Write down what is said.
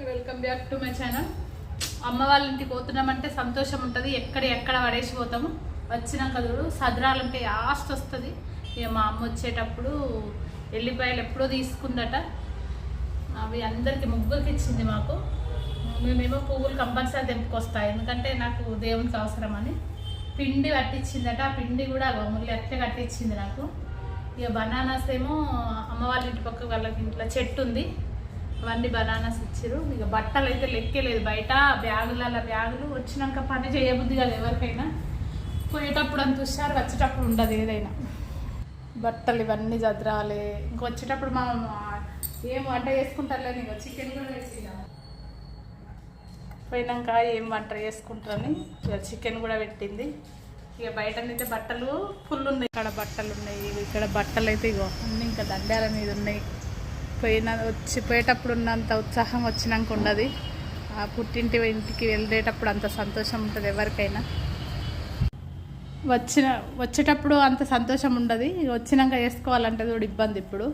Welcome back to my channel. అమ్మ వాళ్ళ ఇంటికి పోతున్నామంటే సంతోషం ఉంటుంది. ఎక్కడ పడేసిపోతాము. వచ్చినాక చూడు సదరాలంటే ఆస్ట్ వస్తుంది. ఇక మా అమ్మ వచ్చేటప్పుడు ఎల్లిపాయలు ఎప్పుడో తీసుకుందట. అవి అందరికి ముగ్గురికి ఇచ్చింది. మాకు మేమేమో పువ్వులు కంపల్సరీ తెంపుకొస్తాయి, ఎందుకంటే నాకు దేవునికి అవసరమని. పిండి కట్టించిందట. ఆ పిండి కూడా ముళ్ళు అట్లే కట్టించింది నాకు. ఇక బనానాస్ ఏమో అమ్మ వాళ్ళ ఇంటి పక్క వాళ్ళకి ఇంట్లో చెట్టు ఉంది, అవన్నీ బనానాస్ ఇచ్చారు. ఇక బట్టలు అయితే లెక్కలేదు. బయట బ్యాగులు వచ్చినాక పని చేయబుద్ది కదా ఎవరికైనా. పోయేటప్పుడు అంత హుషారు, వచ్చేటప్పుడు ఉండదు ఏదైనా. బట్టలు ఇవన్నీ చదరాలి. ఇంక వచ్చేటప్పుడు మా ఏం వంట చేసుకుంటారులే. ఇక చికెన్ కూడా వేసిందా పోయినాక ఏం వంట చేసుకుంటారని ఇక చికెన్ కూడా పెట్టింది. ఇక బయటనైతే బట్టలు ఫుల్ ఉన్నాయి. ఇక్కడ బట్టలు ఉన్నాయి, ఇక్కడ బట్టలు అయితే ఇగో అన్నీ ఇంకా దండాల మీద ఉన్నాయి. పోయేటప్పుడు ఉన్నంత ఉత్సాహం వచ్చినాక ఉండదు. ఆ ఇంటికి వెళ్ళేటప్పుడు అంత సంతోషం ఉంటుంది ఎవరికైనా. వచ్చేటప్పుడు అంత సంతోషం ఉండదు, వచ్చినాక వేసుకోవాలంటే కూడా ఇబ్బంది. ఇప్పుడు